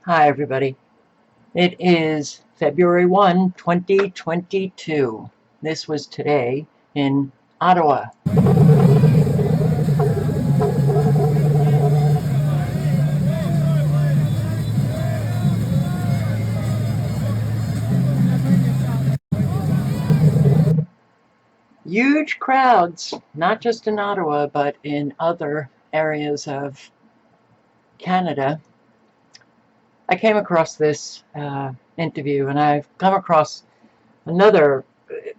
Hi, everybody. It is February 1, 2022. This was today in Ottawa. Huge crowds, not just in Ottawa, but in other areas of Canada. I came across this interview, and I've come across another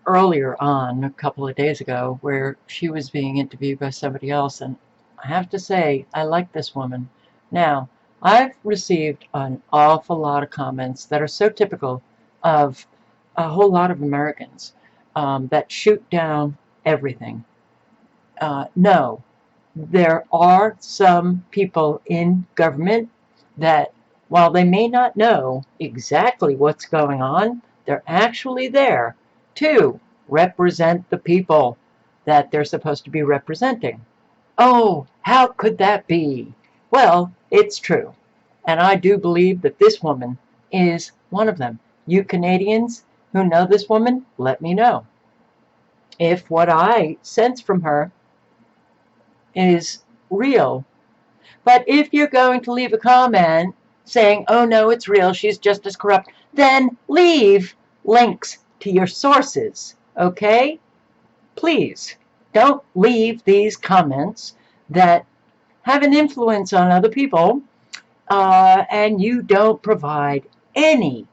earlier on, a couple of days ago, where she was being interviewed by somebody else. And I have to say, I like this woman. Now, I've received an awful lot of comments that are so typical of a whole lot of Americans that shoot down everything. No, there are some people in government that, while they may not know exactly what's going on, they're actually there to represent the people that they're supposed to be representing. Oh, how could that be? Well, it's true. And I do believe that this woman is one of them. You Canadians who know this woman, let me know if what I sense from her is real. But if you're going to leave a comment saying, oh no, it's real, she's just as corrupt, then leave links to your sources, okay? Please don't leave these comments that have an influence on other people and you don't provide any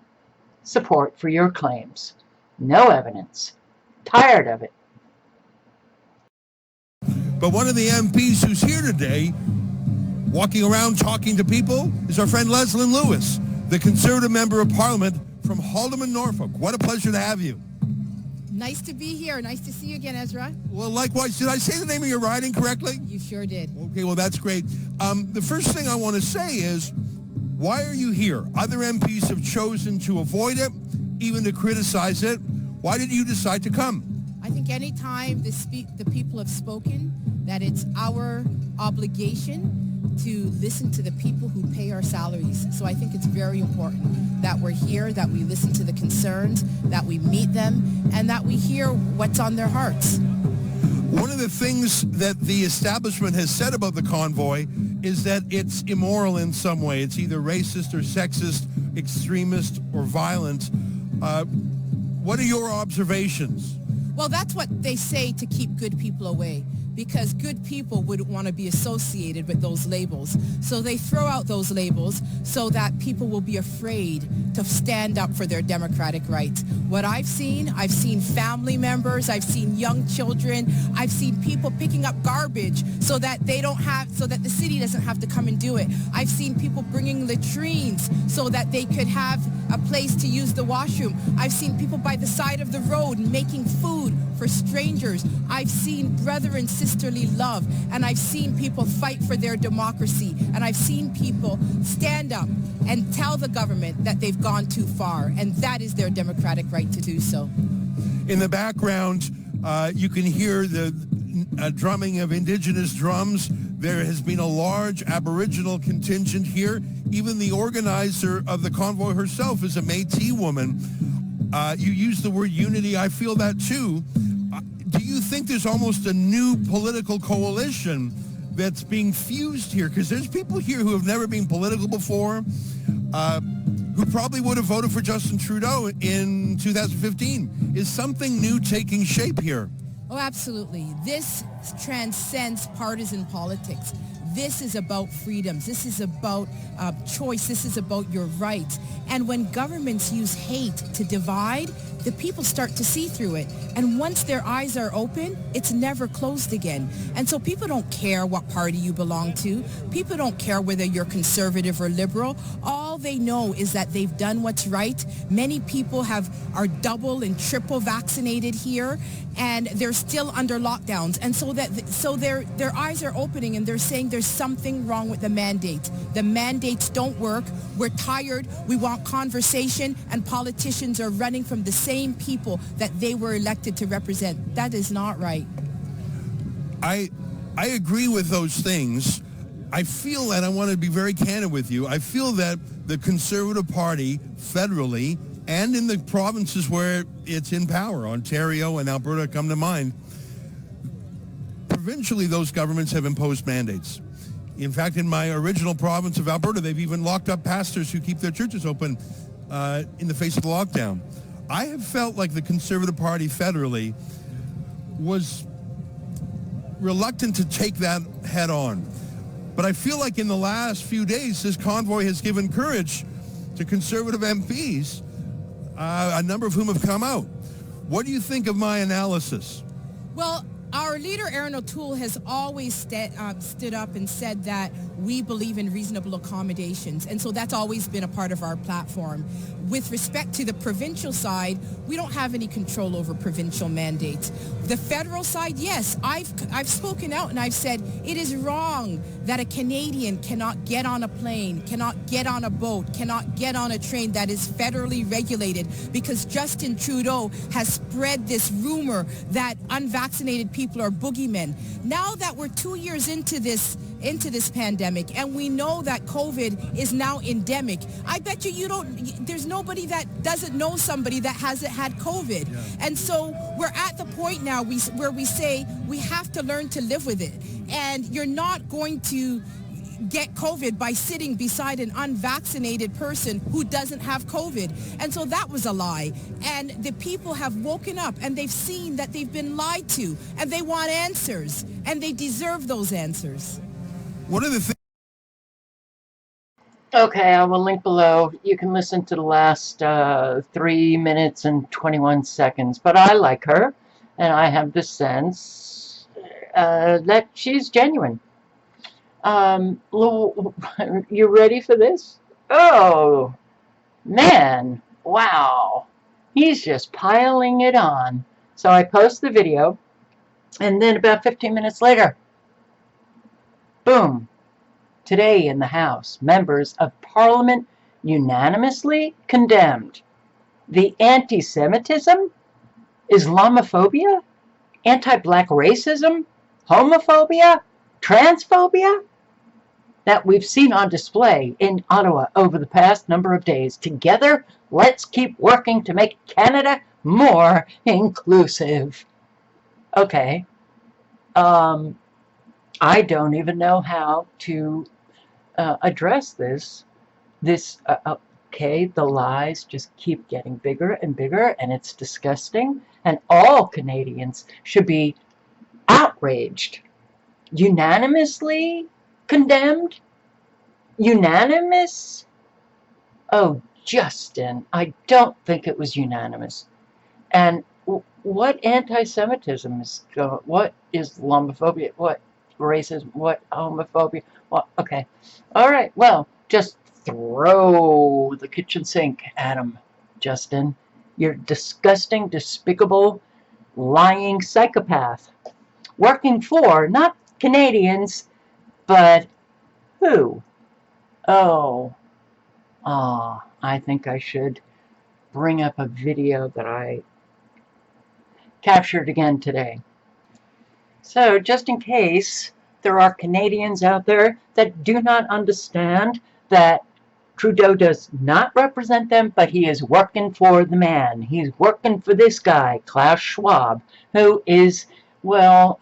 support for your claims. No evidence. Tired of it. But one of the MPs who's here today, walking around talking to people, is our friend Leslyn Lewis, the Conservative Member of Parliament from Haldimand, Norfolk. What a pleasure to have you. Nice to be here. Nice to see you again, Ezra. Well, likewise. Did I say the name of your riding correctly? You sure did. Okay, well, that's great. The first thing I want to say is, why are you here? Other MPs have chosen to avoid it, even to criticize it. Why did you decide to come? I think any time the people have spoken, that it's our obligation to listen to the people who pay our salaries. So I think it's very important that we're here, that we listen to the concerns, that we meet them, and that we hear what's on their hearts. One of the things that the establishment has said about the convoy is that it's immoral in some way. It's either racist or sexist, extremist or violent. What are your observations? Well, that's what they say to keep good people away, because good people wouldn't want to be associated with those labels. So they throw out those labels so that people will be afraid to stand up for their democratic rights. What I've seen family members, I've seen young children, I've seen people picking up garbage so that the city doesn't have to come and do it. I've seen people bringing latrines so that they could have a place to use the washroom. I've seen people by the side of the road making food for strangers. I've seen brother and sisterly love, and I've seen people fight for their democracy, and I've seen people stand up and tell the government that they've gone too far, and that is their democratic right to do so. In the background, you can hear the drumming of Indigenous drums. There has been a large Aboriginal contingent here. Even the organizer of the convoy herself is a Métis woman. You use the word unity. I feel that too. Do you think there's almost a new political coalition that's being fused here? Because there's people here who have never been political before, who probably would have voted for Justin Trudeau in 2015. Is something new taking shape here? Oh, absolutely. This transcends partisan politics. This is about freedoms. This is about choice. This is about your rights. And when governments use hate to divide, the people start to see through it. And once their eyes are open, it's never closed again. And so people don't care what party you belong to. People don't care whether you're conservative or liberal. All they know is that they've done what's right. Many people are double and triple vaccinated here, and they're still under lockdowns. And so their eyes are opening, and they're saying there's something wrong with the mandate. The mandates don't work. We're tired. We want conversation, and politicians are running from the same people that they were elected to represent. That is not right. I agree with those things. I feel, and I want to be very candid with you, I feel that the Conservative Party federally and in the provinces where it's in power, Ontario and Alberta come to mind, provincially those governments have imposed mandates. In fact, in my original province of Alberta, they've even locked up pastors who keep their churches open in the face of the lockdown. I have felt like the Conservative Party federally was reluctant to take that head on. But I feel like in the last few days, this convoy has given courage to Conservative MPs, a number of whom have come out. What do you think of my analysis? Well, our leader, Aaron O'Toole, has always stood up and said that we believe in reasonable accommodations. And so that's always been a part of our platform. With respect to the provincial side, we don't have any control over provincial mandates. The federal side, yes, I've spoken out and I've said it is wrong that a Canadian cannot get on a plane, cannot get on a boat, cannot get on a train that is federally regulated because Justin Trudeau has spread this rumor that unvaccinated people are boogeymen. Now that we're 2 years into this pandemic and we know that COVID is now endemic, I bet there's nobody that doesn't know somebody that hasn't had COVID. Yeah. And so we're at the point now where we say we have to learn to live with it. And you're not going to get COVID by sitting beside an unvaccinated person who doesn't have COVID. And so that was a lie. And the people have woken up and they've seen that they've been lied to and they want answers and they deserve those answers. One of the things. Okay, I will link below. You can listen to the last 3 minutes and 21 seconds. But I like her, and I have the sense that she's genuine. You ready for this? Oh, man. Wow. He's just piling it on. So I post the video, and then about 15 minutes later, boom. Today in the House, members of Parliament unanimously condemned the anti-Semitism, Islamophobia, anti-black racism, homophobia, transphobia that we've seen on display in Ottawa over the past number of days. Together, let's keep working to make Canada more inclusive. Okay. I don't even know how to address this. Okay, the lies just keep getting bigger and bigger, and it's disgusting. And all Canadians should be outraged. Unanimously condemned? Unanimous? Oh, Justin, I don't think it was unanimous. And what anti-Semitism is going? What is Islamophobia? What racism? What homophobia? Well, okay. All right. Well, just throw the kitchen sink at him, Justin. You're disgusting, despicable, lying psychopath. Working for, not Canadians, but who? Oh, I think I should bring up a video that I captured again today. So, just in case there are Canadians out there that do not understand that Trudeau does not represent them, but he is working for the man. He's working for this guy, Klaus Schwab, who is, well,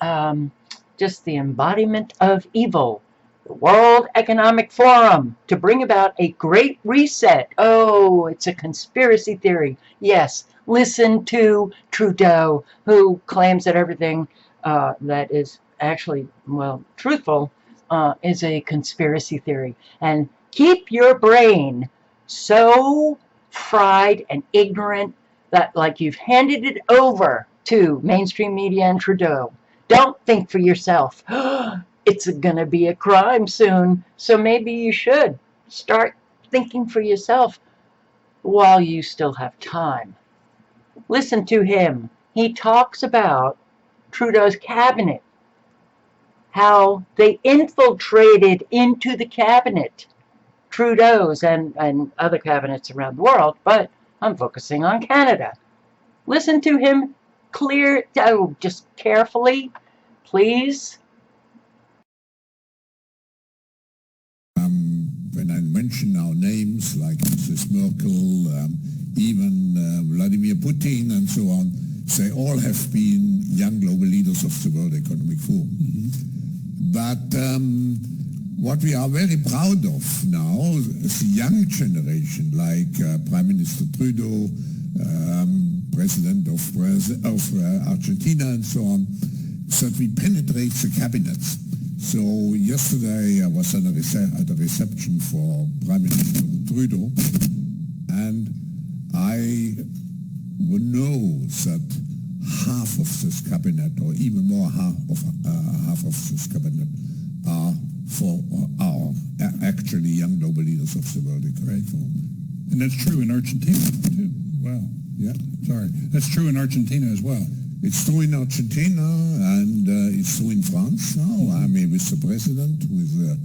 just the embodiment of evil. The World Economic Forum to bring about a great reset. Oh, it's a conspiracy theory. Yes, listen to Trudeau, who claims that everything that is actually, well, truthful, is a conspiracy theory. And keep your brain so fried and ignorant that, like, you've handed it over to mainstream media and Trudeau. Don't think for yourself. It's going to be a crime soon, so maybe you should start thinking for yourself while you still have time. Listen to him. He talks about Trudeau's cabinet, how they infiltrated into the cabinet, Trudeau's and other cabinets around the world, but I'm focusing on Canada. Listen to him just carefully, please. can mention now names like Mrs. Merkel, even Vladimir Putin and so on. They all have been young global leaders of the World Economic Forum. But what we are very proud of now is the young generation, like Prime Minister Trudeau, President of Argentina and so on, that we penetrate the cabinets. So yesterday I was at a reception for Prime Minister Trudeau, and I know that half of this cabinet, or even more half of this cabinet, are actually young global leaders of the World Economic Forum. And that's true in Argentina too. Wow. Yeah. Sorry. That's true in Argentina as well. It's true in Argentina, and it's true in France now. I mean, with the president, who is a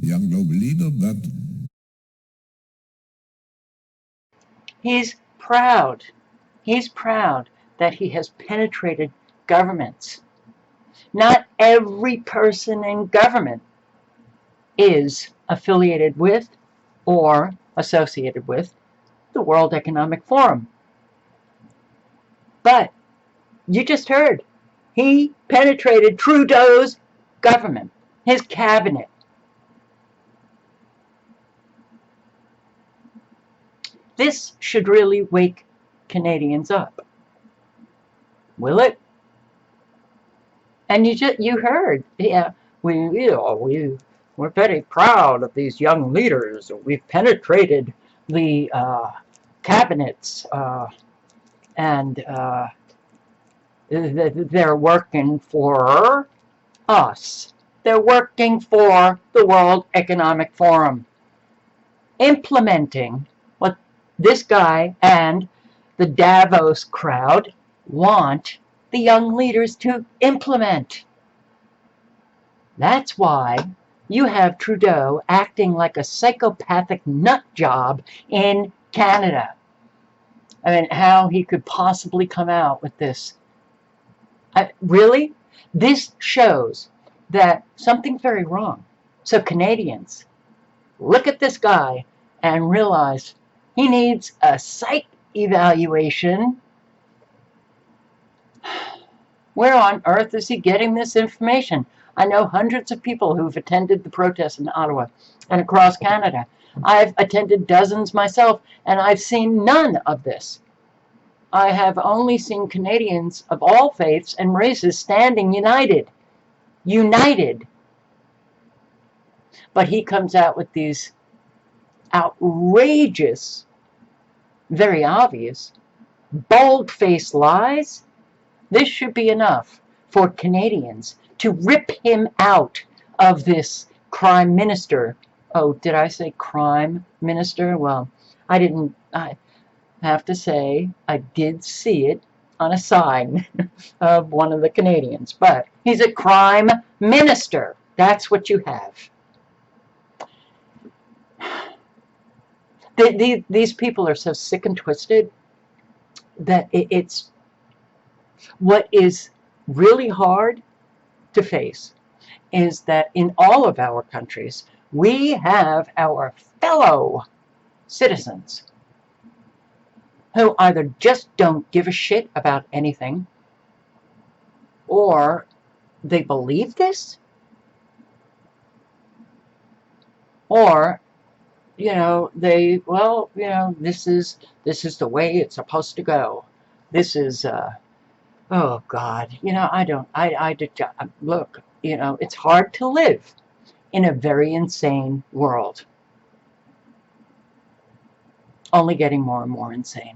young global leader, but He's proud. He's proud that he has penetrated governments. Not every person in government is affiliated with or associated with the World Economic Forum. But you just heard, he penetrated Trudeau's government, his cabinet. This should really wake Canadians up. Will it? And you heard, yeah, we're very proud of these young leaders. We've penetrated the cabinets, and they're working for us. They're working for the World Economic Forum, implementing what this guy and the Davos crowd want the young leaders to implement. That's why you have Trudeau acting like a psychopathic nut job in Canada. I mean, how he could possibly come out with this. Really? This shows that something's very wrong. So Canadians, look at this guy and realize he needs a psych evaluation. Where on earth is he getting this information? I know hundreds of people who've attended the protests in Ottawa and across Canada. I've attended dozens myself, and I've seen none of this. I have only seen Canadians of all faiths and races standing united. United. But he comes out with these outrageous, very obvious, bold-faced lies. This should be enough for Canadians to rip him out of this crime minister. Oh, did I say crime minister? Well, I have to say I did see it on a sign of one of the Canadians, but he's a crime minister. That's what you have. These people are so sick and twisted that it's what is really hard to face is that in all of our countries, we have our fellow citizens who either just don't give a shit about anything, or they believe this, or this is the way it's supposed to go. This is oh God, look, it's hard to live in a very insane world. Only getting more and more insane.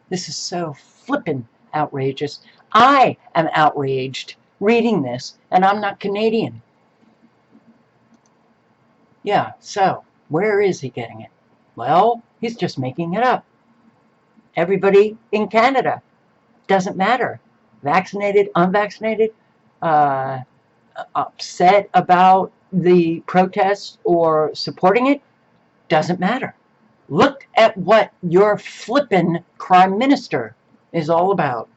This is so flippin' outrageous. I am outraged reading this, and I'm not Canadian. Yeah, so where is he getting it? Well, he's just making it up. Everybody in Canada, doesn't matter. Vaccinated, unvaccinated, upset about the protests or supporting it, doesn't matter. Look at what your flippin' crime minister is all about.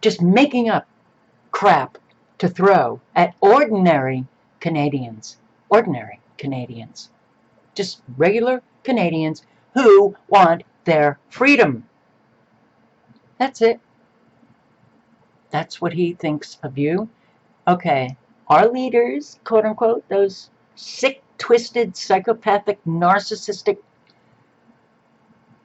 Just making up crap to throw at ordinary Canadians, ordinary Canadians, just regular Canadians who want their freedom. That's it. That's what he thinks of you. Okay, our leaders, quote unquote, those sick, twisted, psychopathic, narcissistic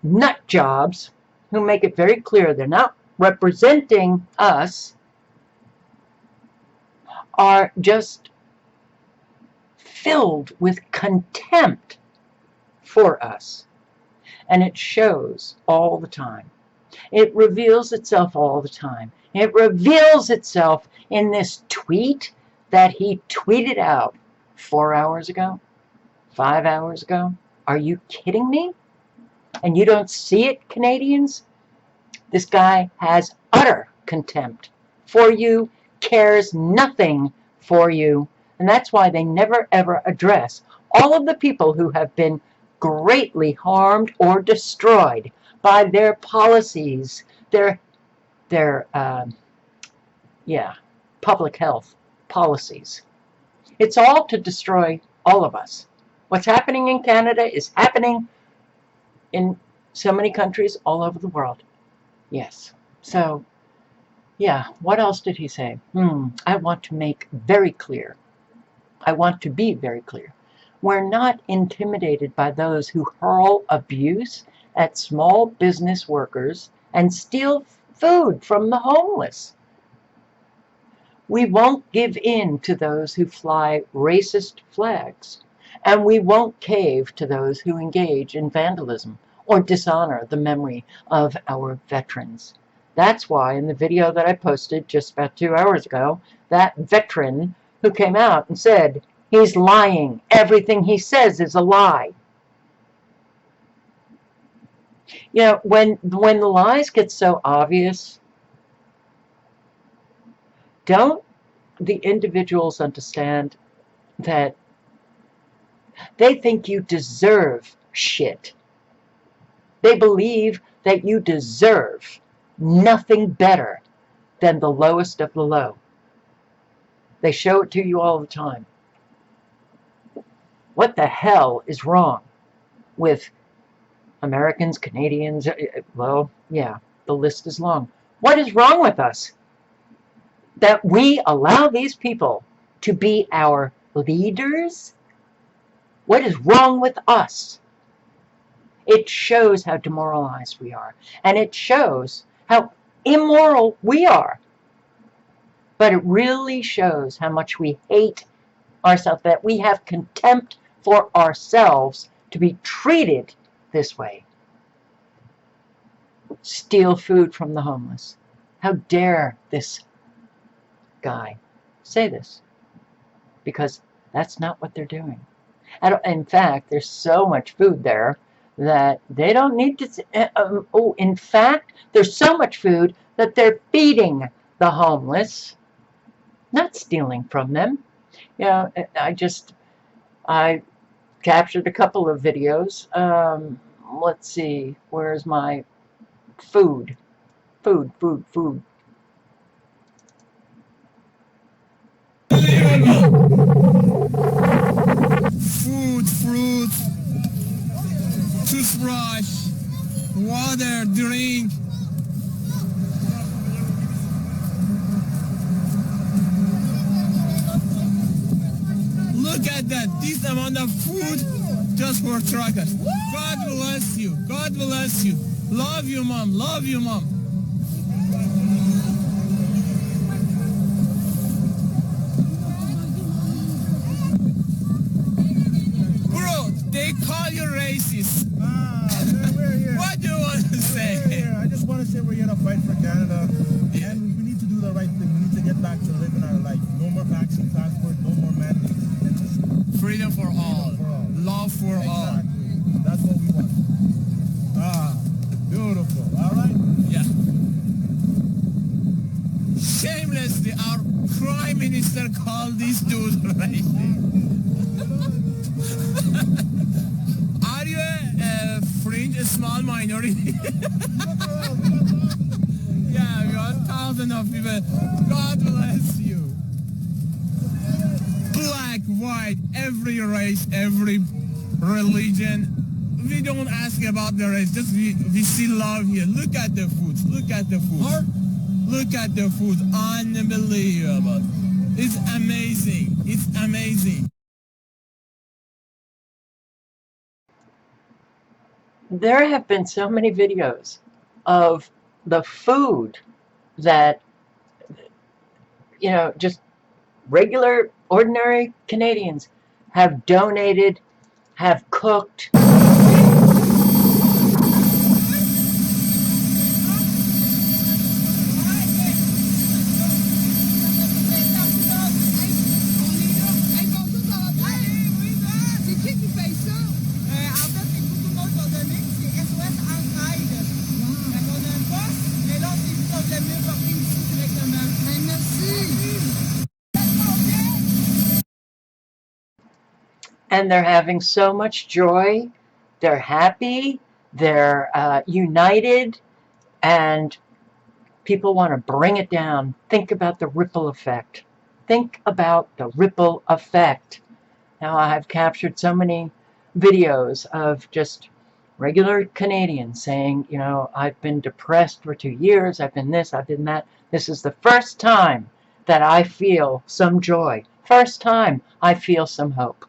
nut jobs who make it very clear they're not representing us, are just filled with contempt for us. And it shows all the time. It reveals itself all the time. It reveals itself in this tweet that he tweeted out 4 hours ago, 5 hours ago. Are you kidding me? And you don't see it, Canadians? This guy has utter contempt for you, cares nothing for you, and that's why they never ever address all of the people who have been greatly harmed or destroyed by their policies, their public health policies. It's all to destroy all of us. What's happening in Canada is happening in so many countries all over the world. Yes. So, yeah, what else did he say? I want to make very clear. I want to be very clear. We're not intimidated by those who hurl abuse at small business workers and steal food from the homeless. We won't give in to those who fly racist flags, and we won't cave to those who engage in vandalism or dishonor the memory of our veterans. That's why in the video that I posted just about 2 hours ago, that veteran who came out and said, he's lying. Everything he says is a lie. You know, when the lies get so obvious, don't the individuals understand that they think you deserve shit? They believe that you deserve nothing better than the lowest of the low. They show it to you all the time. What the hell is wrong with Americans, Canadians? Well, yeah, the list is long. What is wrong with us? That we allow these people to be our leaders? What is wrong with us? It shows how demoralized we are. And it shows how immoral we are. But it really shows how much we hate ourselves, that we have contempt for ourselves to be treated this way. Steal food from the homeless. How dare this guy say this? Because that's not what they're doing. And in fact, there's so much food there that they don't need to. In fact, there's so much food that they're feeding the homeless, not stealing from them. You know, I captured a couple of videos. Let's see, where's my food? Food. Food, fruit, toothbrush, water, drink. Look at that, this amount of food just for truckers. God bless you, God bless you. Love you, Mom, love you, Mom. They call you racist. We're here. What do you want to say? We're here. I just want to say we're here to fight for Canada. Yeah. And we need to do the right thing. We need to get back to living our life. No more vaccine passport, no more mandates. And just Freedom for all. Love for all. exactly. That's what we want. Beautiful. All right? Yeah. Shamelessly, our prime minister called this dude racist. Are you a fringe, a small minority? Yeah, we are thousands of people. God bless you. Black. black, white, every race, every religion. We don't ask about the race, just we see love here. Look at the food, look at the food. Look at the food, unbelievable. It's amazing, it's amazing. There have been so many videos of the food that, you know, just regular, ordinary Canadians have donated, have cooked. And they're having so much joy. They're happy. They're united. And people want to bring it down. Think about the ripple effect. Think about the ripple effect. Now, I've captured so many videos of just regular Canadians saying, you know, I've been depressed for 2 years. I've been this, I've been that. This is the first time that I feel some joy. First time I feel some hope.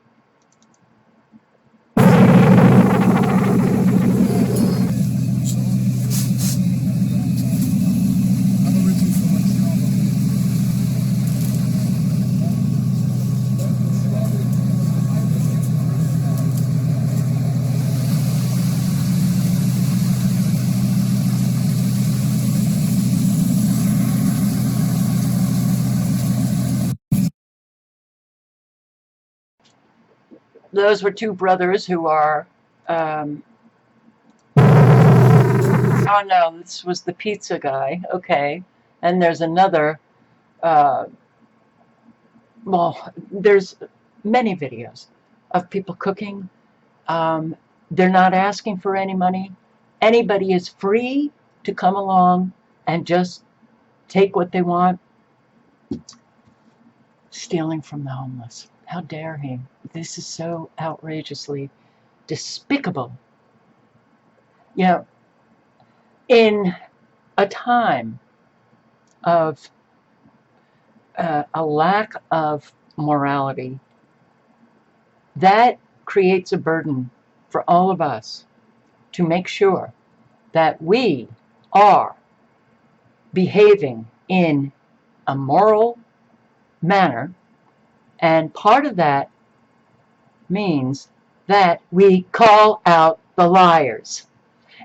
Those were two brothers who are, oh no, this was the pizza guy, okay. And there's another, well, there's many videos of people cooking. They're not asking for any money. Anybody is free to come along and just take what they want. Stealing from the homeless. How dare he? This is so outrageously despicable. You know, in a time of a lack of morality, that creates a burden for all of us to make sure that we are behaving in a moral manner. And part of that means that we call out the liars.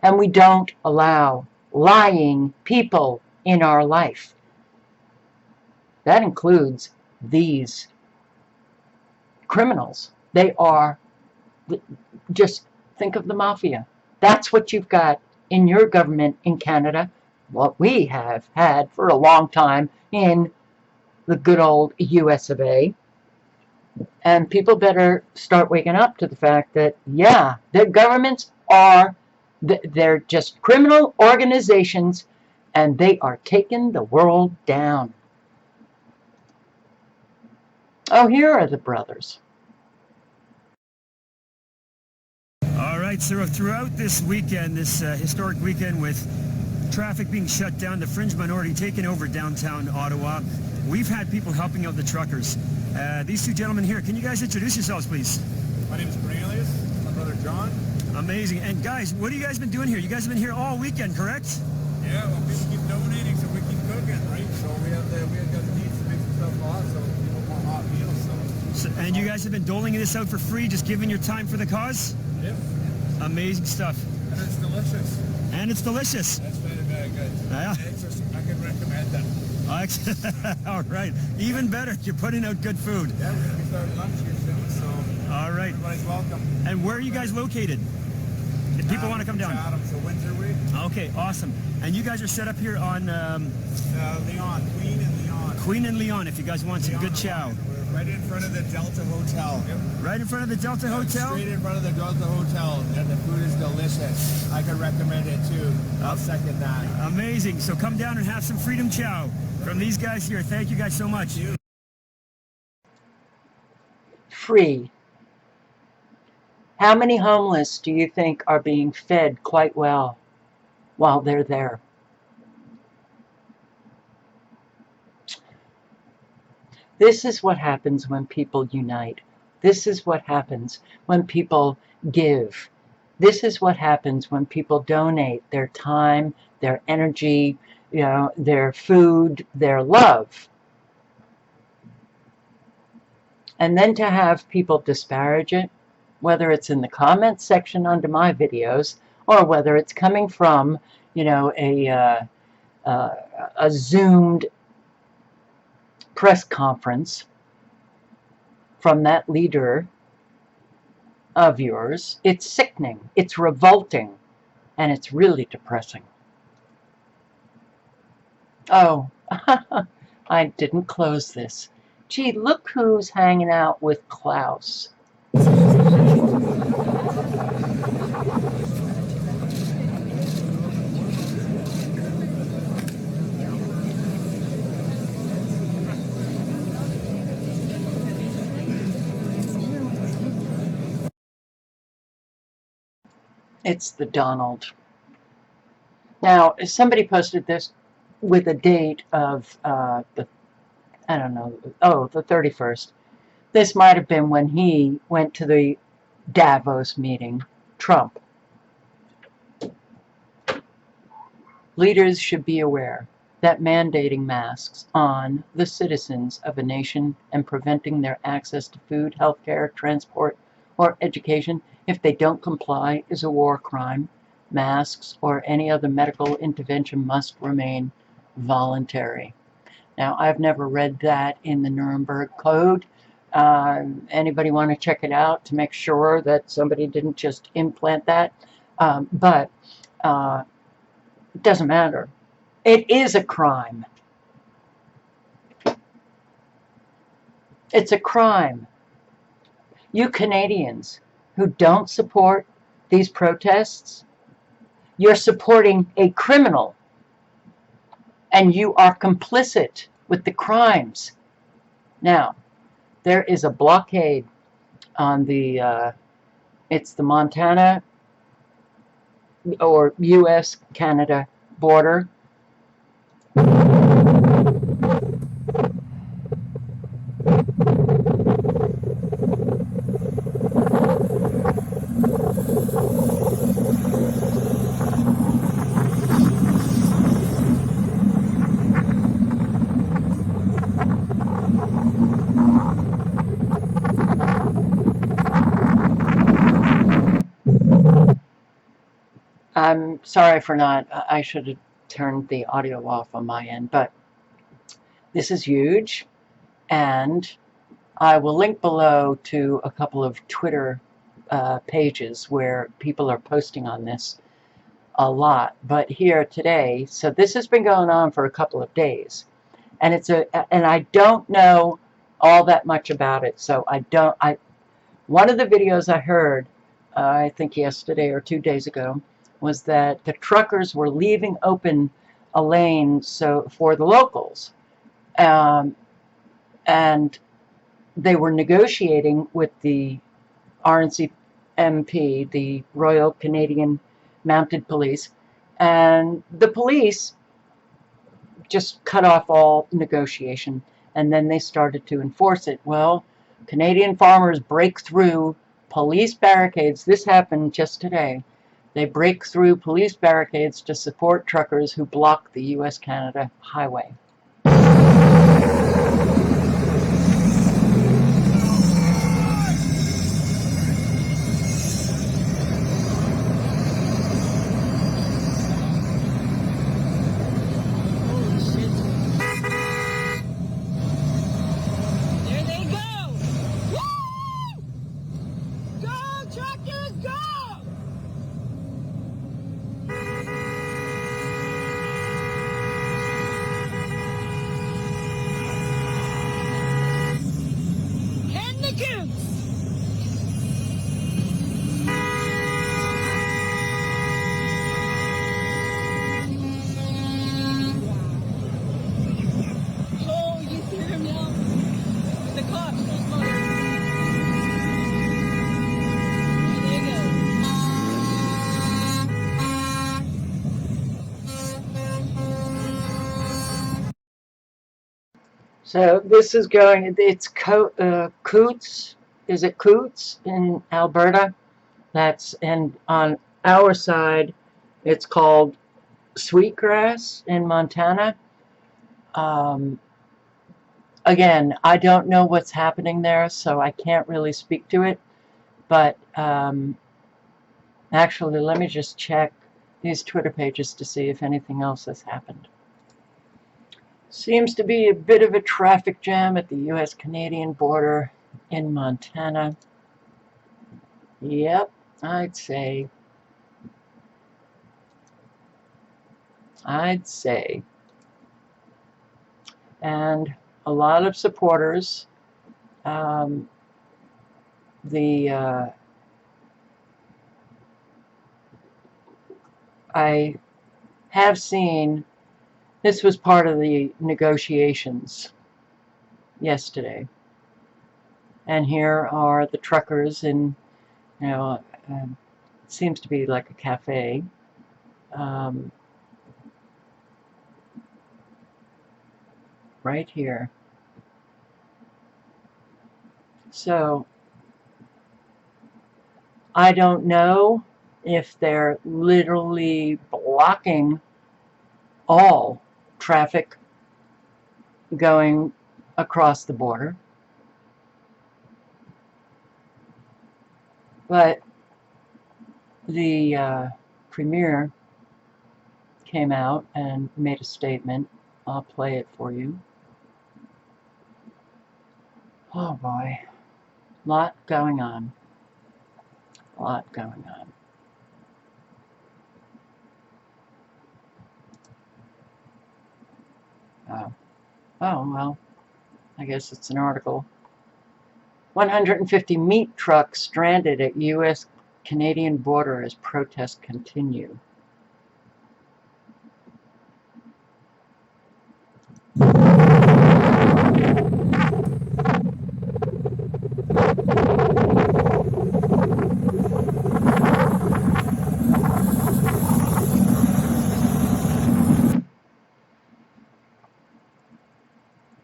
And we don't allow lying people in our life. That includes these criminals. They are, just think of the mafia. That's what you've got in your government in Canada. What we have had for a long time in the good old US of A. And people better start waking up to the fact that, yeah, their governments are, they're just criminal organizations, and they are taking the world down. Oh, here are the brothers. All right, so throughout this weekend, this historic weekend with traffic being shut down, the fringe minority taking over downtown Ottawa, we've had people helping out the truckers. These two gentlemen here, can you guys introduce yourselves, please? My name is Cornelius, my brother John. Amazing. And guys, what have you guys been doing here? You guys have been here all weekend, correct? Yeah, well, people keep donating, so we keep cooking, right? So we have got the needs to make some stuff hot, so people want hot meals. So and you guys have been doling this out for free, just giving your time for the cause? Yep. Amazing stuff. And it's delicious. And it's delicious. That's very, very good. Yeah. I can recommend that. All right. Even better. You're putting out good food. Yeah, we're going to be starting lunch here soon, so all right. Everybody's welcome. And where are you guys located? If people want to come down. Chatham, so Windsor Way. Okay, awesome. And you guys are set up here on Leon, Queen and Leon. Queen and Leon, if you guys want some good chow. We're right in front of the Delta Hotel. Yep. Right in front of the Delta Hotel? Straight in front of the Delta Hotel, and the food is delicious. I can recommend it too. I'll second that. Amazing. So come down and have some Freedom Chow from these guys here. Thank you guys so much. free. How many homeless do you think are being fed quite well while they're there? This is what happens when people unite. This is what happens when people give. This is what happens when people donate their time, their energy, their food, their love. And then to have people disparage it, whether it's in the comments section under my videos or whether it's coming from, a Zoomed press conference from that leader of yours, it's sickening, it's revolting, and it's really depressing. Oh, I didn't close this. Gee, look who's hanging out with Klaus. It's the Donald. Now, somebody posted this with a date of the 31st. This might have been when he went to the Davos meeting, Trump. Leaders should be aware that mandating masks on the citizens of a nation and preventing their access to food, healthcare, transport, or education if they don't comply is a war crime. Masks or any other medical intervention must remain voluntary. Now, I've never read that in the Nuremberg Code. Anybody want to check it out to make sure that somebody didn't just implant that? But it doesn't matter. It is a crime. It's a crime. You Canadians who don't support these protests, you're supporting a criminal, and you are complicit with the crimes. Now, there is a blockade on it's the Montana or U.S.-Canada border. I'm sorry for not, I should have turned the audio off on my end, but this is huge, and I will link below to a couple of Twitter pages where people are posting on this a lot. But here today, so this has been going on for a couple of days, and and I don't know all that much about it, so one of the videos I heard, I think yesterday or 2 days ago, was that the truckers were leaving open a lane for the locals, and they were negotiating with the RNCMP, the Royal Canadian Mounted Police, and the police just cut off all negotiation, and then they started to enforce it. Well, Canadian farmers break through police barricades. This happened just today. They break through police barricades to support truckers who block the U.S.-Canada highway. There they go! Woo! Go, truckers, go! So this is going, it's Coots, is it Coots in Alberta? That's, and on our side, it's called Sweetgrass in Montana. Again, I don't know what's happening there, so I can't really speak to it. But actually, let me just check these Twitter pages to see if anything else has happened. Seems to be a bit of a traffic jam at the U.S.-Canadian border in Montana. Yep, I'd say. And a lot of supporters. I have seen, this was part of the negotiations yesterday. And here are the truckers in, you know, seems to be like a cafe. Right here. So, I don't know if they're literally blocking all traffic going across the border. But the premier came out and made a statement. I'll play it for you. Oh boy, lot going on. A lot going on. Oh, well, I guess it's an article. 150 meat trucks stranded at U.S.-Canadian border as protests continue.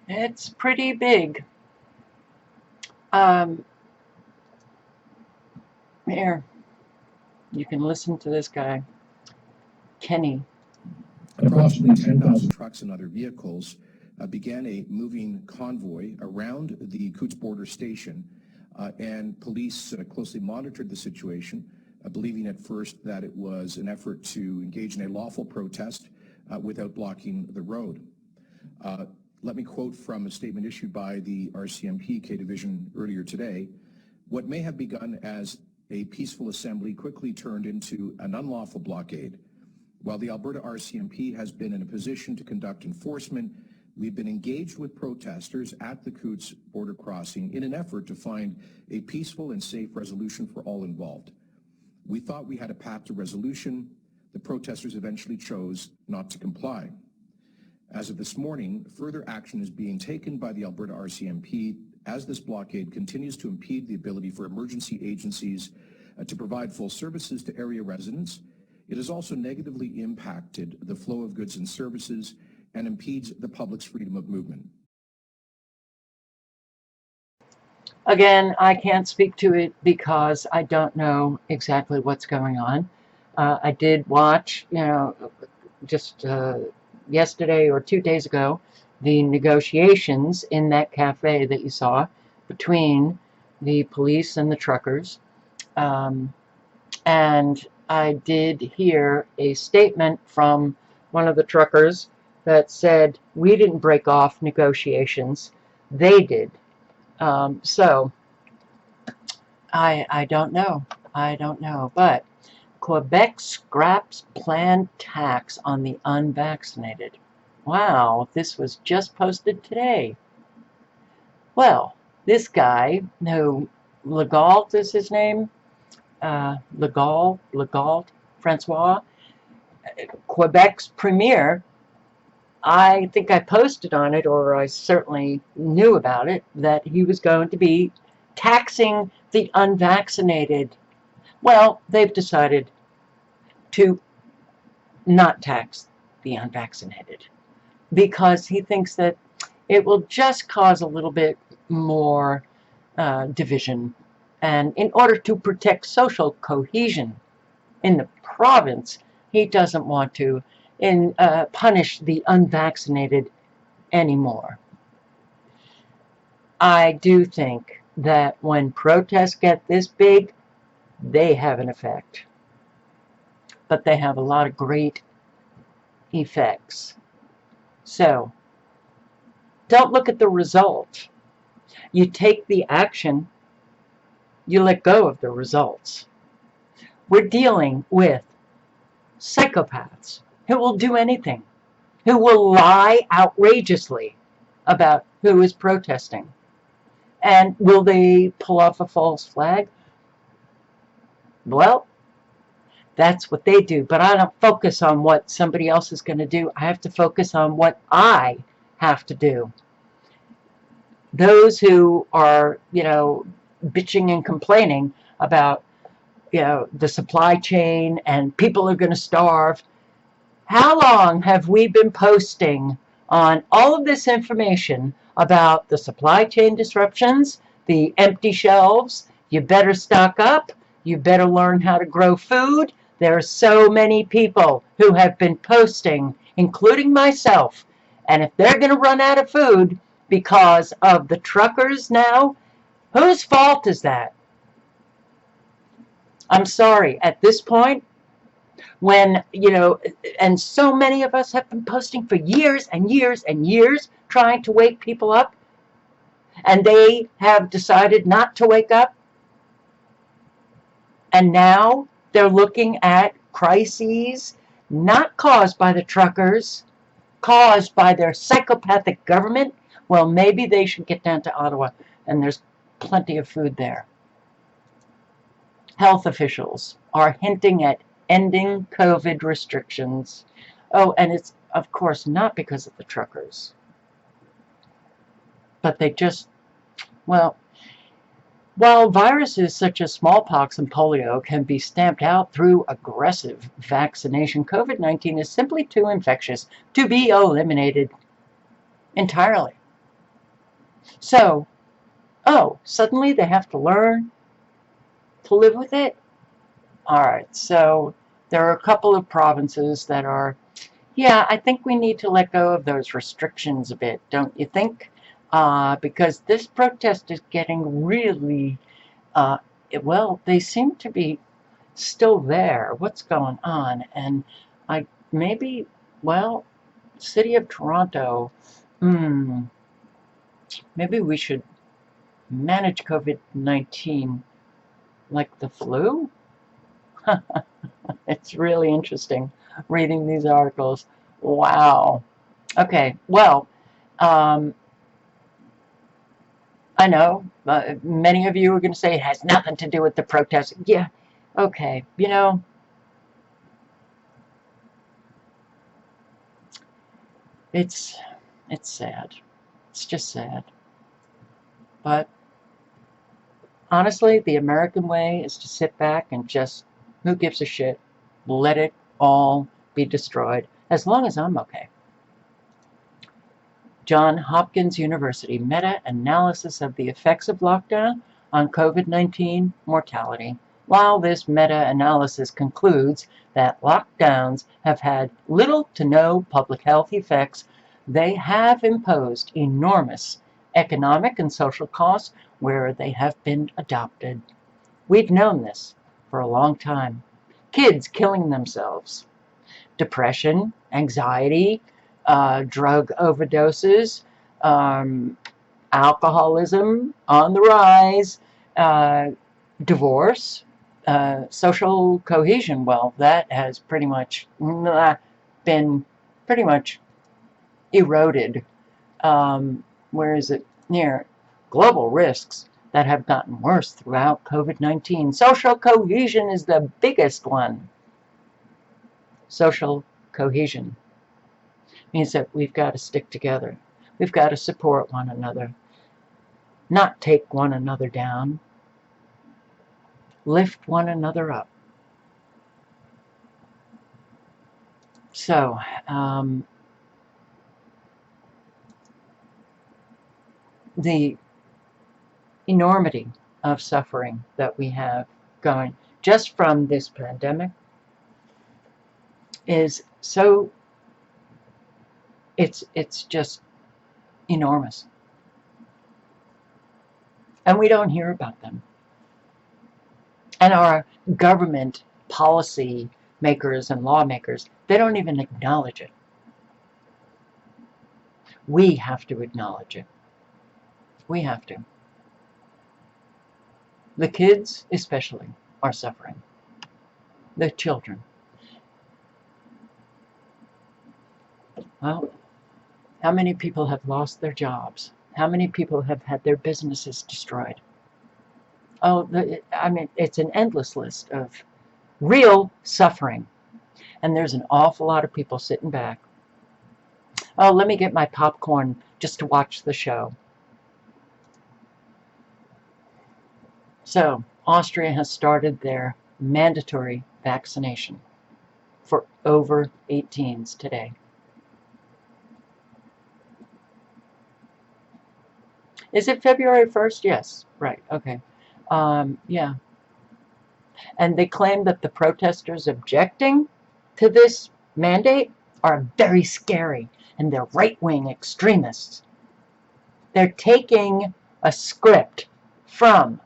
It's pretty big. Here, you can listen to this guy, Kenny. Approximately 10,000 trucks and other vehicles began a moving convoy around the Coots border station, and police closely monitored the situation, believing at first that it was an effort to engage in a lawful protest without blocking the road. Let me quote from a statement issued by the RCMP K Division earlier today. What may have begun as a peaceful assembly quickly turned into an unlawful blockade. While the Alberta RCMP has been in a position to conduct enforcement, we've been engaged with protesters at the Coots border crossing in an effort to find a peaceful and safe resolution for all involved. We thought we had a path to resolution. The protesters eventually chose not to comply. As of this morning, further action is being taken by the Alberta RCMP as this blockade continues to impede the ability for emergency agencies to provide full services to area residents. It has also negatively impacted the flow of goods and services and impedes the public's freedom of movement. Again, I can't speak to it because I don't know exactly what's going on. I did watch, just yesterday or 2 days ago, the negotiations in that cafe that you saw between the police and the truckers. And I did hear a statement from one of the truckers that said, we didn't break off negotiations, they did. So, I don't know, but Quebec scraps planned tax on the unvaccinated. Wow, this was just posted today. Well, this guy, who Legault is his name, Legault, Francois, Quebec's premier, I think I posted on it, or I certainly knew about it, that he was going to be taxing the unvaccinated. Well, they've decided to not tax the unvaccinated because he thinks that It will just cause a little bit more division. And in order to protect social cohesion in the province, he doesn't want to punish the unvaccinated anymore. I do think that when protests get this big, they have an effect. But they have a lot of great effects. So, don't look at the result. You take the action, you let go of the results. We're dealing with psychopaths who will do anything, who will lie outrageously about who is protesting. And will they pull off a false flag? Well, that's what they do. But I don't focus on what somebody else is going to do. I have to focus on what I have to do. Those who are, bitching and complaining about, the supply chain and people are going to starve. How long have we been posting on all of this information about the supply chain disruptions, the empty shelves? You better stock up. You better learn how to grow food. There are so many people who have been posting, including myself. And if they're going to run out of food because of the truckers now, whose fault is that? I'm sorry, at this point, when, and so many of us have been posting for years and years and years trying to wake people up, and they have decided not to wake up. And now they're looking at crises not caused by the truckers, caused by their psychopathic government. Well, maybe they should get down to Ottawa, and there's plenty of food there. Health officials are hinting at ending COVID restrictions. Oh, and it's, of course, not because of the truckers. But they just, well, while viruses such as smallpox and polio can be stamped out through aggressive vaccination, COVID-19 is simply too infectious to be eliminated entirely. So, suddenly they have to learn to live with it? All right, so there are a couple of provinces that are, I think we need to let go of those restrictions a bit, don't you think? Because this protest is getting really, they seem to be still there. What's going on? And City of Toronto, maybe we should manage COVID-19 like the flu? It's really interesting reading these articles. Wow. Okay, well, I know many of you are going to say it has nothing to do with the protest. Yeah, okay, it's sad. It's just sad. But honestly, the American way is to sit back and just, who gives a shit? Let it all be destroyed, as long as I'm okay. Johns Hopkins University meta-analysis of the effects of lockdown on COVID-19 mortality. While this meta-analysis concludes that lockdowns have had little to no public health effects, they have imposed enormous economic and social costs where they have been adopted. We've known this for a long time. Kids killing themselves, depression, anxiety, drug overdoses, alcoholism on the rise, divorce, social cohesion. Well, that has pretty much been pretty much eroded. Where is it? Near global risks that have gotten worse throughout COVID-19. Social cohesion is the biggest one. Social cohesion means that we've got to stick together. We've got to support one another, not take one another down, lift one another up. So, the enormity of suffering that we have going just from this pandemic is so, it's just enormous. And we don't hear about them. And our government policy makers and lawmakers, they don't even acknowledge it. We have to acknowledge it. We have to. The kids, especially, are suffering. The children. Well, how many people have lost their jobs? How many people have had their businesses destroyed? Oh, I mean, it's an endless list of real suffering. And there's an awful lot of people sitting back. Oh, let me get my popcorn just to watch the show. So, Austria has started their mandatory vaccination for over 18s today. Is it February 1st? Yes. Right. Okay. Yeah. And they claim that the protesters objecting to this mandate are very scary and they're right-wing extremists. They're taking a script from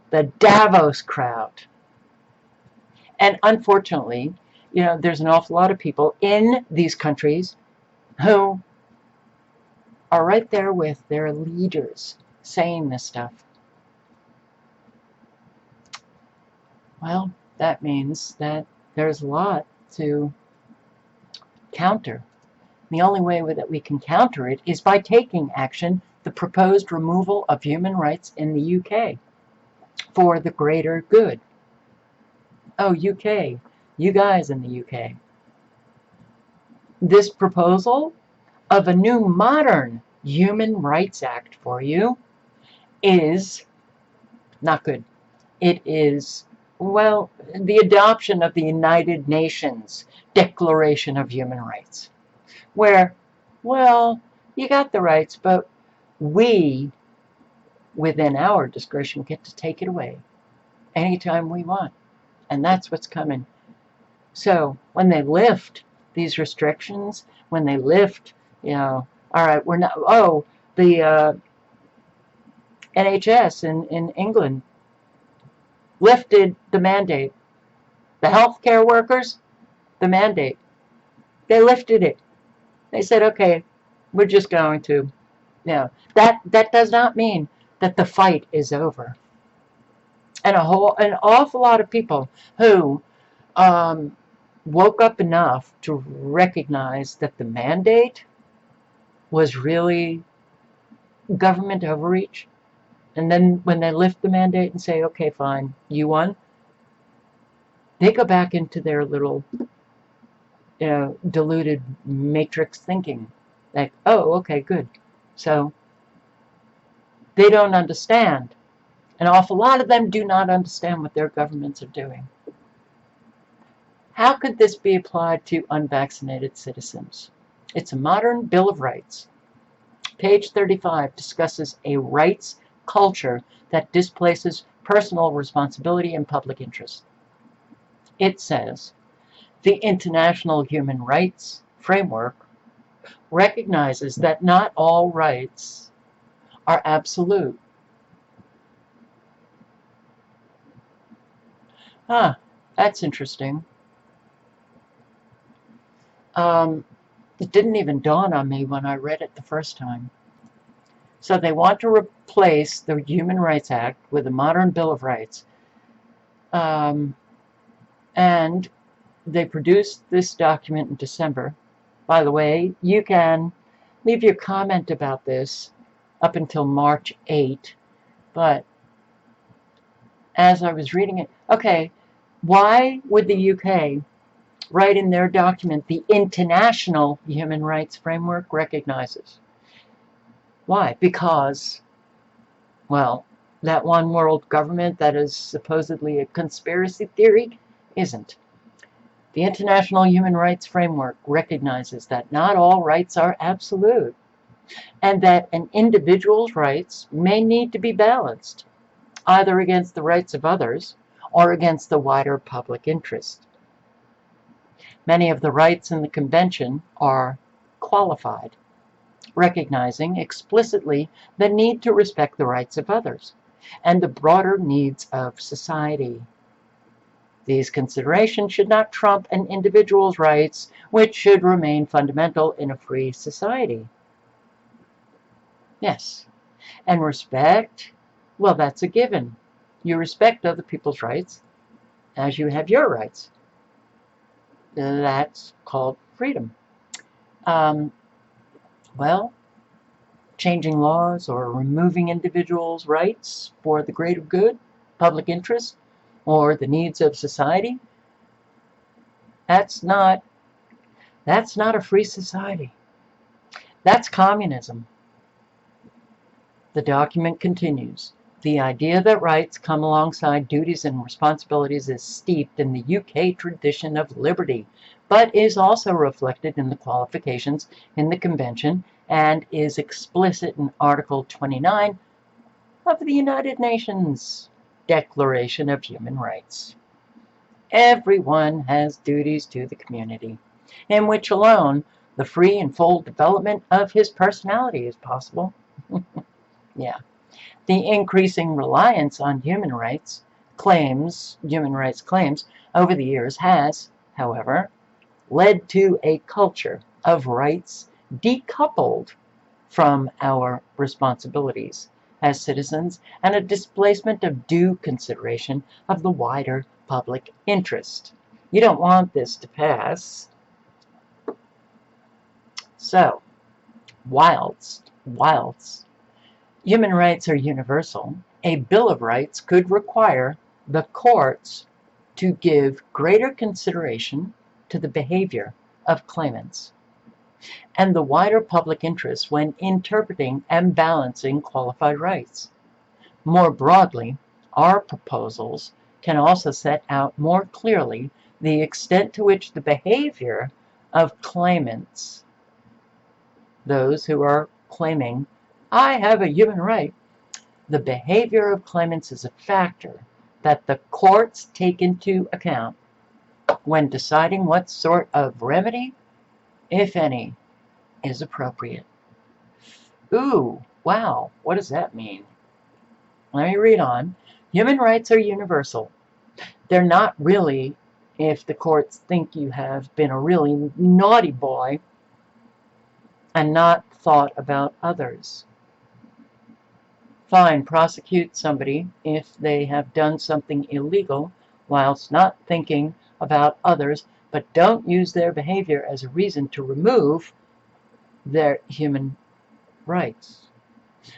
the Davos crowd. And unfortunately, you know, there's an awful lot of people in these countries who are right there with their leaders saying this stuff. Well, that means that there's a lot to counter. The only way that we can counter it is by taking action, the proposed removal of human rights in the UK for the greater good. Oh, UK, you guys in the UK. This proposal of a new modern Human Rights Act for you is not good. It is, well, the adoption of the United Nations Declaration of Human Rights, where, well, you got the rights, but we, within our discretion, get to take it away anytime we want. And that's what's coming. So when they lift these restrictions, when they lift, you know, all right, we're not, oh, the NHS in England lifted the mandate. The healthcare workers, the mandate. They lifted it. They said, okay, we're just going to, you know, that does not mean that the fight is over. And an awful lot of people who woke up enough to recognize that the mandate was really government overreach. And then when they lift the mandate and say, okay, fine, you won, they go back into their little, you know, diluted matrix thinking. Like, oh, okay, good. So they don't understand. An awful lot of them do not understand what their governments are doing. How could this be applied to unvaccinated citizens? It's a modern Bill of Rights. Page 35 discusses a rights culture that displaces personal responsibility and public interest. It says, the international human rights framework recognizes that not all rights are absolute. Huh, that's interesting. It didn't even dawn on me when I read it the first time. So they want to replace the Human Rights Act with a modern Bill of Rights. And they produced this document in December. By the way, you can leave your comment about this up until March 8. But as I was reading it, okay, why would the UK write in their document the international human rights framework recognizes? Why? Because, well, that one world government that is supposedly a conspiracy theory isn't. The international human rights framework recognizes that not all rights are absolute. and that an individual's rights may need to be balanced, either against the rights of others or against the wider public interest. Many of the rights in the Convention are qualified, recognizing explicitly the need to respect the rights of others and the broader needs of society. These considerations should not trump an individual's rights, which should remain fundamental in a free society. Yes, and respect, well, that's a given. You respect other people's rights as you have your rights. That's called freedom. Well, changing laws or removing individuals' rights for the greater good, public interest, or the needs of society, that's not a free society. That's communism. The document continues. The idea that rights come alongside duties and responsibilities is steeped in the UK tradition of liberty, but is also reflected in the qualifications in the Convention and is explicit in Article 29 of the United Nations Declaration of Human Rights. Everyone has duties to the community, in which alone the free and full development of his personality is possible. Yeah. The increasing reliance on human rights claims over the years has, however, led to a culture of rights decoupled from our responsibilities as citizens and a displacement of due consideration of the wider public interest. You don't want this to pass. So, whilst human rights are universal, a Bill of Rights could require the courts to give greater consideration to the behavior of claimants and the wider public interest when interpreting and balancing qualified rights. More broadly, our proposals can also set out more clearly the extent to which the behavior of claimants, those who are claiming, I have a human right, the behavior of claimants is a factor that the courts take into account when deciding what sort of remedy, if any, is appropriate. Ooh, wow, what does that mean? Let me read on. Human rights are universal. They're not really if the courts think you have been a really naughty boy and not thought about others. Fine, prosecute somebody if they have done something illegal whilst not thinking about others, but don't use their behavior as a reason to remove their human rights.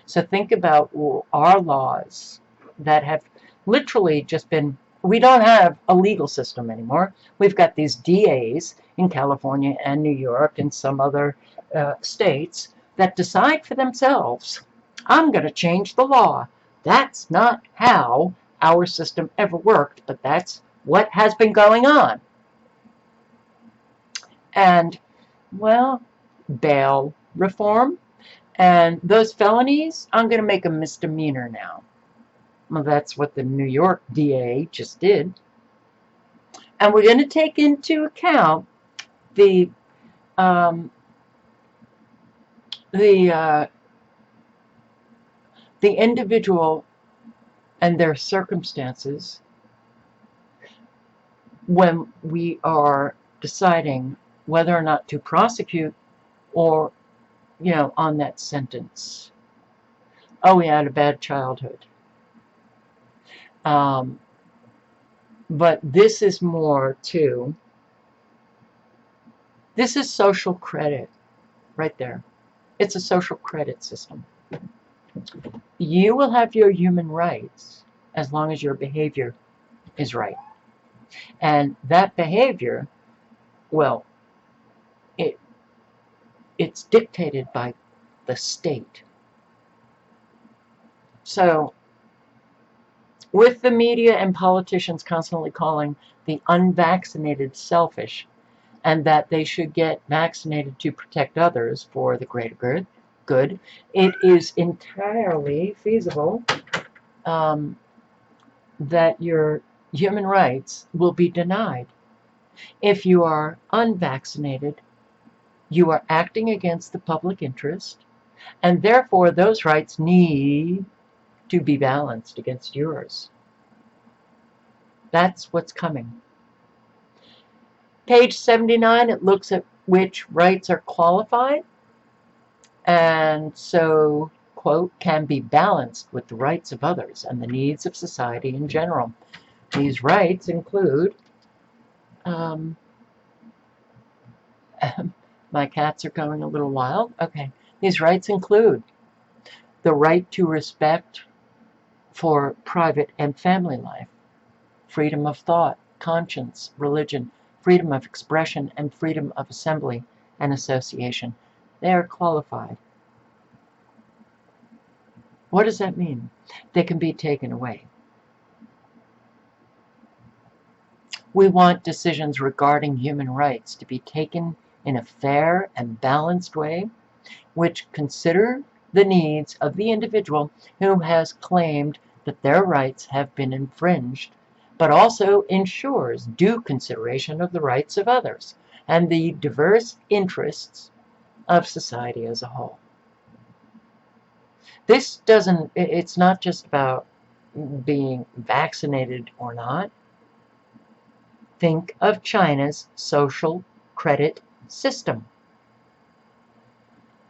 So think about our laws that have literally just been, we don't have a legal system anymore. We've got these DAs in California and New York and some other states that decide for themselves, I'm going to change the law. That's not how our system ever worked, but that's what has been going on. And, well, bail reform and those felonies, I'm going to make a misdemeanor now. Well, that's what the New York DA just did. And we're going to take into account the individual and their circumstances when we are deciding whether or not to prosecute or, on that sentence. Oh, he had a bad childhood. But this is more too. This is social credit right there. It's a social credit system. You will have your human rights as long as your behavior is right. And that behavior, well, it's dictated by the state. So, with the media and politicians constantly calling the unvaccinated selfish and that they should get vaccinated to protect others for the greater good, good. It is entirely feasible that your human rights will be denied. If you are unvaccinated, you are acting against the public interest, and therefore those rights need to be balanced against yours. That's what's coming. Page 79, it looks at which rights are qualified, and so, quote, can be balanced with the rights of others and the needs of society in general. These rights include, my cats are going a little wild. Okay. These rights include the right to respect for private and family life, freedom of thought, conscience, religion, freedom of expression, and freedom of assembly and association. They are qualified. What does that mean? They can be taken away. We want decisions regarding human rights to be taken in a fair and balanced way, which consider the needs of the individual who has claimed that their rights have been infringed, but also ensures due consideration of the rights of others and the diverse interests of society as a whole. This doesn't, it's not just about being vaccinated or not. Think of China's social credit system.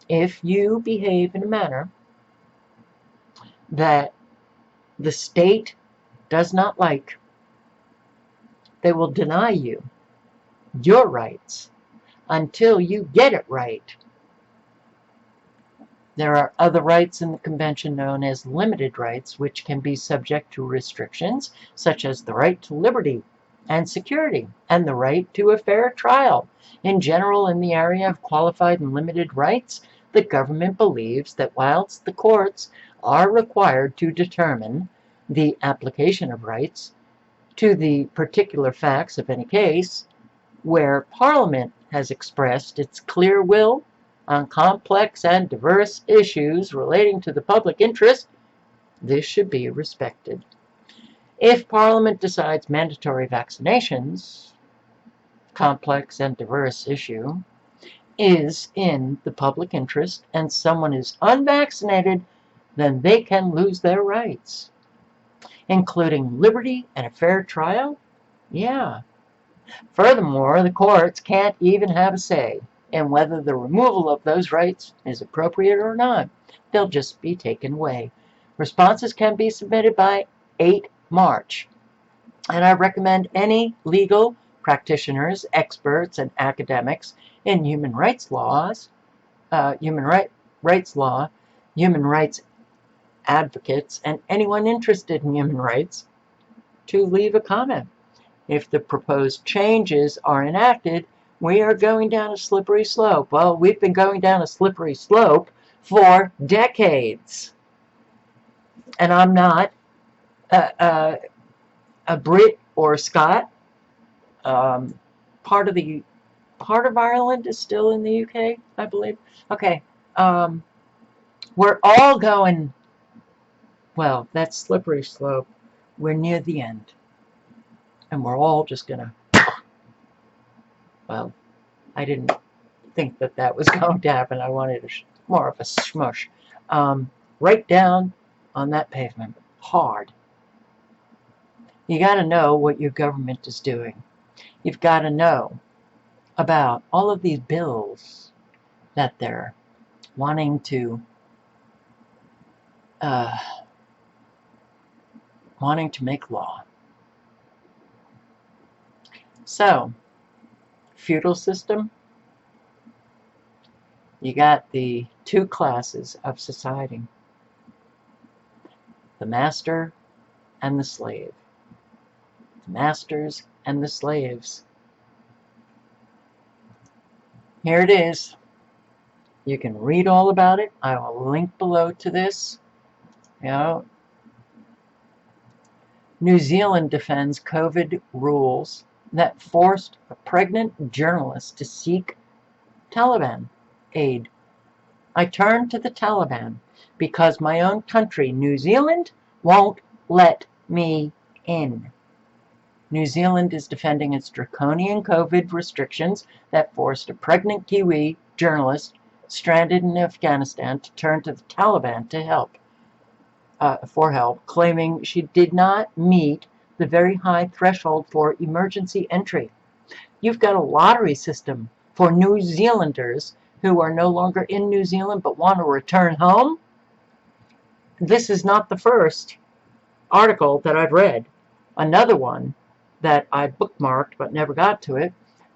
If you behave in a manner that the state does not like, they will deny you your rights until you get it right. There are other rights in the convention known as limited rights, which can be subject to restrictions, such as the right to liberty and security and the right to a fair trial. In general, in the area of qualified and limited rights, the government believes that whilst the courts are required to determine the application of rights to the particular facts of any case, where Parliament has expressed its clear will on complex and diverse issues relating to the public interest, this should be respected. If Parliament decides mandatory vaccinations, complex and diverse issue, is in the public interest and someone is unvaccinated, then they can lose their rights, including liberty and a fair trial. Yeah. Furthermore, the courts can't even have a say in whether the removal of those rights is appropriate or not. They'll just be taken away. Responses can be submitted by 8 March. And I recommend any legal practitioners, experts, and academics in human rights laws, human rights advocates, and anyone interested in human rights to leave a comment. If the proposed changes are enacted, we are going down a slippery slope. Well, we've been going down a slippery slope for decades. And I'm not a Brit or Scot. Part of Ireland is still in the UK, I believe. Okay. We're all going, well, that slippery slope. We're near the end. And we're all just going to, well, I didn't think that that was going to happen. I wanted more of a smush. Right down on that pavement, hard. You got to know what your government is doing. You've got to know about all of these bills that they're wanting to make law. So, feudal system, you got the 2 classes of society, the master and the slave, the masters and the slaves. Here it is. You can read all about it. I will link below to this. You know, New Zealand defends COVID rules that forced a pregnant journalist to seek Taliban aid. I turned to the Taliban because my own country, New Zealand, won't let me in. New Zealand is defending its draconian COVID restrictions that forced a pregnant Kiwi journalist stranded in Afghanistan to turn to the Taliban to for help, claiming she did not meet the very high threshold for emergency entry. You've got a lottery system for New Zealanders who are no longer in New Zealand but want to return home. This is not the first article that I've read. Another one that I bookmarked but never got to it,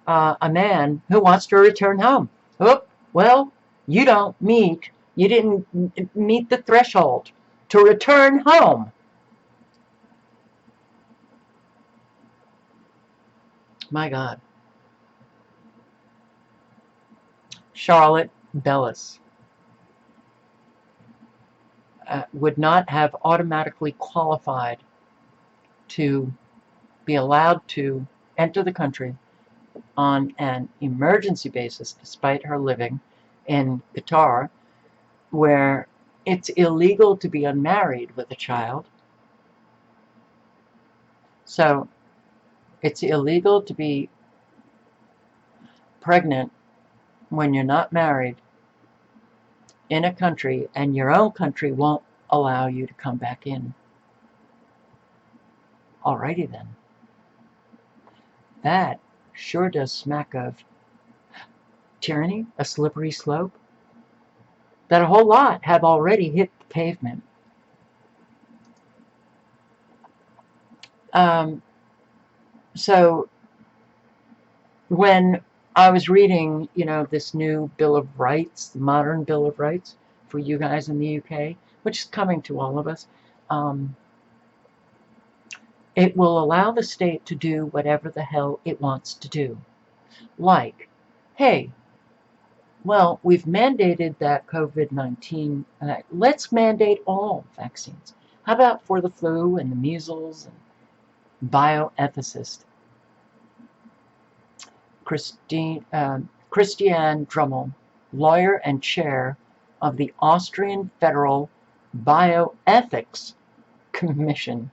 a man who wants to return home. Oh, well, you didn't meet the threshold to return home. My God. Charlotte Bellis would not have automatically qualified to be allowed to enter the country on an emergency basis, despite her living in Qatar, where it's illegal to be unmarried with a child. So it's illegal to be pregnant when you're not married in a country, and your own country won't allow you to come back in. Alrighty then. That sure does smack of tyranny, a slippery slope, that a whole lot have already hit the pavement. So when I was reading, this new Bill of Rights, the modern Bill of Rights for you guys in the UK, which is coming to all of us, it will allow the state to do whatever the hell it wants to do. Like, hey, well, we've mandated that COVID-19, let's mandate all vaccines. How about for the flu and the measles and bioethicist? Christiane Drummel, lawyer and chair of the Austrian Federal Bioethics Commission.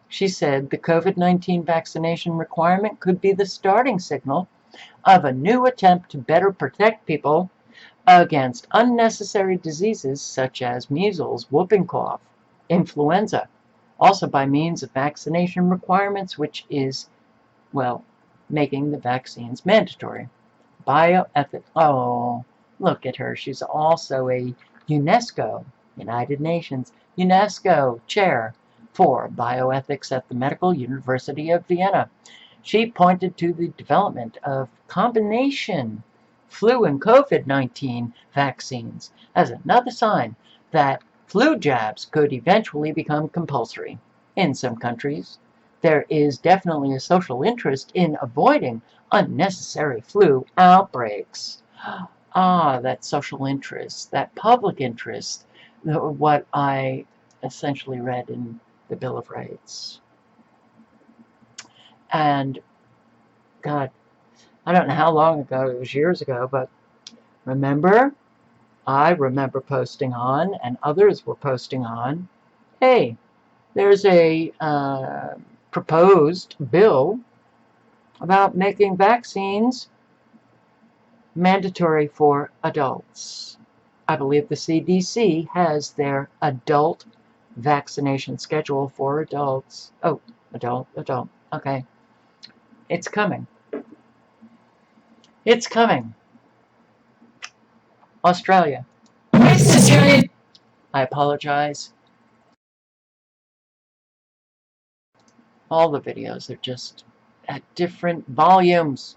She said the COVID-19 vaccination requirement could be the starting signal of a new attempt to better protect people against unnecessary diseases such as measles, whooping cough, influenza, also by means of vaccination requirements, which is, well, making the vaccines mandatory. Bioethics. Oh, look at her. She's also a UNESCO, United Nations, UNESCO chair for bioethics at the Medical University of Vienna. She pointed to the development of combination flu and COVID-19 vaccines as another sign that flu jabs could eventually become compulsory. In some countries, there is definitely a social interest in avoiding unnecessary flu outbreaks. That social interest, that public interest, what I essentially read in the Bill of Rights. And, God, I don't know how long ago, it was years ago, but I remember posting on, and others were posting on, hey, there's a proposed bill about making vaccines mandatory for adults. I believe the CDC has their adult vaccination schedule for adults. Oh, adult. Okay. It's coming. It's coming. Australia. I apologize. All the videos are just at different volumes.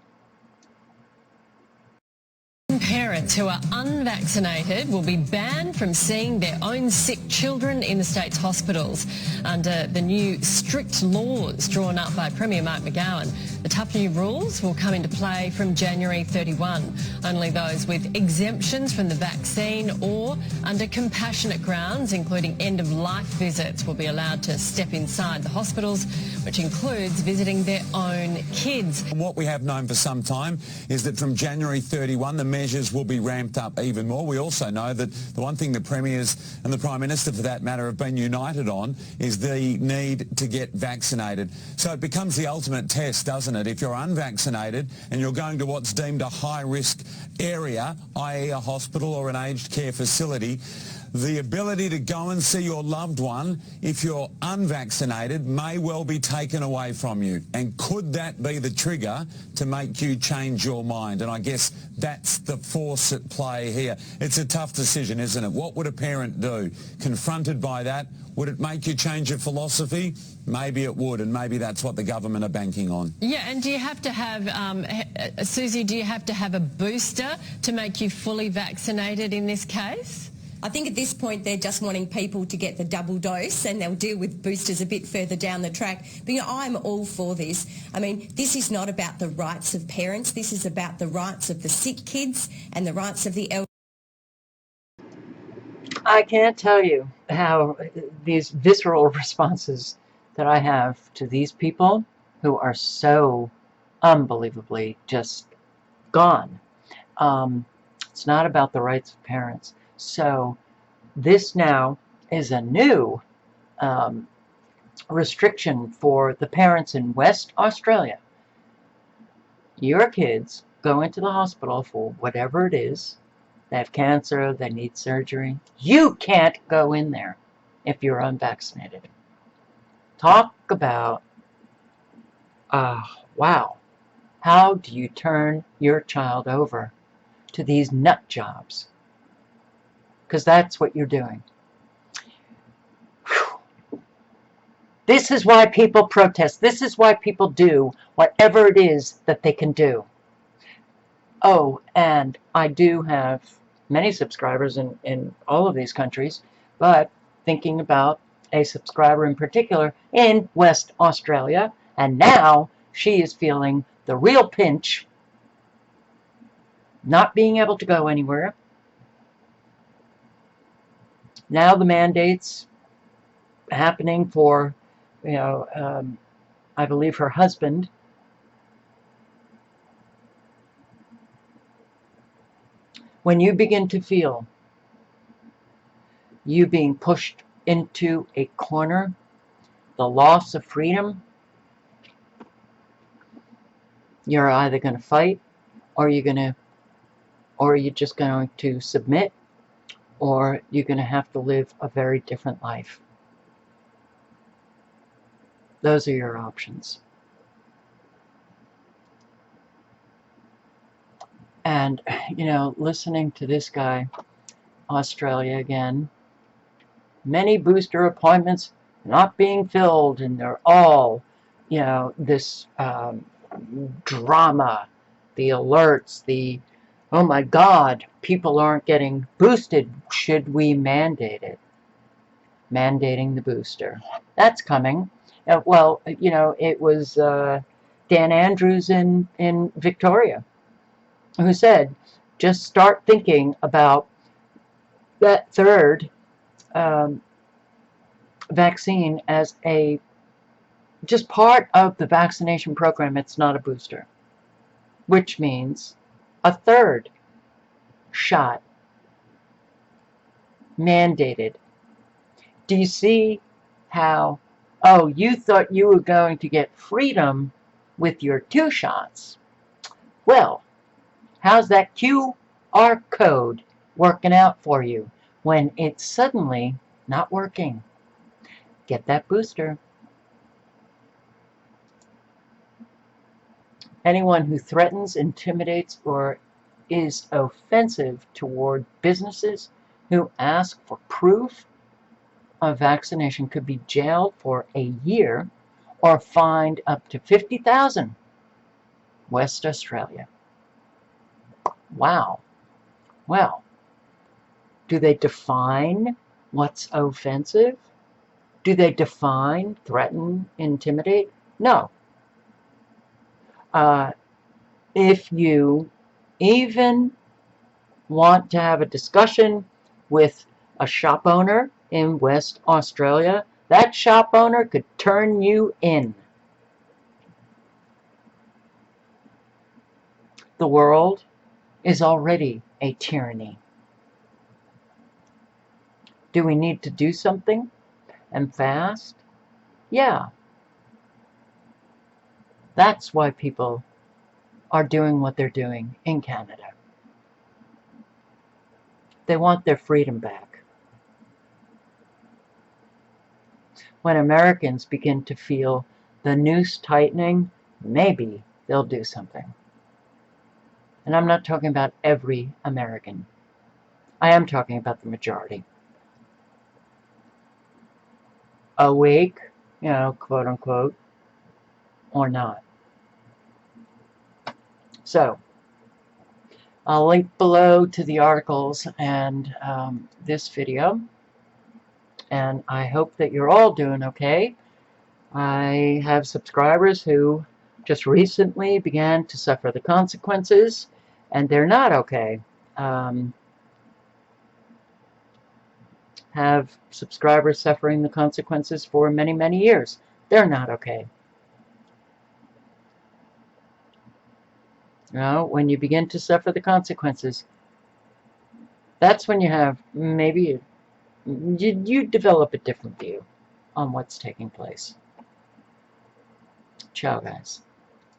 Parents who are unvaccinated will be banned from seeing their own sick children in the state's hospitals under the new strict laws drawn up by Premier Mark McGowan. The tough new rules will come into play from January 31. Only those with exemptions from the vaccine or under compassionate grounds, including end-of-life visits, will be allowed to step inside the hospitals, which includes visiting their own kids. What we have known for some time is that from January 31, the measures will be ramped up even more. We also know that the one thing the Premiers and the Prime Minister, for that matter, have been united on is the need to get vaccinated. So it becomes the ultimate test, doesn't it? If you're unvaccinated and you're going to what's deemed a high-risk area, i.e. a hospital or an aged care facility, the ability to go and see your loved one, if you're unvaccinated, may well be taken away from you. And could that be the trigger to make you change your mind? And I guess that's the force at play here. It's a tough decision, isn't it? What would a parent do? Confronted by that, would it make you change your philosophy? Maybe it would, and maybe that's what the government are banking on. Yeah, and do you have to have, Susie, do you have to have a booster to make you fully vaccinated in this case? I think at this point they're just wanting people to get the double dose, and they'll deal with boosters a bit further down the track. But I'm all for this. I mean, this is not about the rights of parents. This is about the rights of the sick kids and the rights of the elderly. I can't tell you how these visceral responses that I have to these people who are so unbelievably just gone. It's not about the rights of parents. So this now is a new restriction for the parents in West Australia. Your kids go into the hospital for whatever it is. They have cancer, they need surgery. You can't go in there if you're unvaccinated. Talk about, wow, how do you turn your child over to these nut jobs? Because that's what you're doing. Whew. This is why people protest. This is why people do whatever it is that they can do. Oh, and I do have many subscribers in all of these countries, but thinking about a subscriber in particular in West Australia, and now she is feeling the real pinch, not being able to go anywhere. Now the mandates happening for, I believe her husband. When you begin to feel you being pushed into a corner, the loss of freedom, you're either going to fight, or you're just going to submit, or you're going to have to live a very different life. Those are your options. And, listening to this guy, Australia again, many booster appointments not being filled, and they're all, this drama, the alerts, oh my God, people aren't getting boosted. Should we mandate it? Mandating the booster. That's coming. It was Dan Andrews in Victoria who said, just start thinking about that third vaccine as just part of the vaccination program. It's not a booster, which means a third shot mandated. Do you see how, you thought you were going to get freedom with your 2 shots? Well, how's that QR code working out for you when it's suddenly not working? Get that booster. Anyone who threatens, intimidates, or is offensive toward businesses who ask for proof of vaccination could be jailed for a year or fined up to $50,000. West Australia. Wow. Well, do they define what's offensive? Do they define, threaten, intimidate? No. If you even want to have a discussion with a shop owner in West Australia, that shop owner could turn you in. The world is already a tyranny. Do we need to do something? And fast? Yeah. That's why people are doing what they're doing in Canada. They want their freedom back. When Americans begin to feel the noose tightening, maybe they'll do something. And I'm not talking about every American. I am talking about the majority. Awake, quote unquote, or not. So, I'll link below to the articles and this video. And I hope that you're all doing okay. I have subscribers who just recently began to suffer the consequences, and they're not okay. Have subscribers suffering the consequences for many, many years. They're not okay. When you begin to suffer the consequences, that's when you have maybe you develop a different view on what's taking place. Ciao, guys.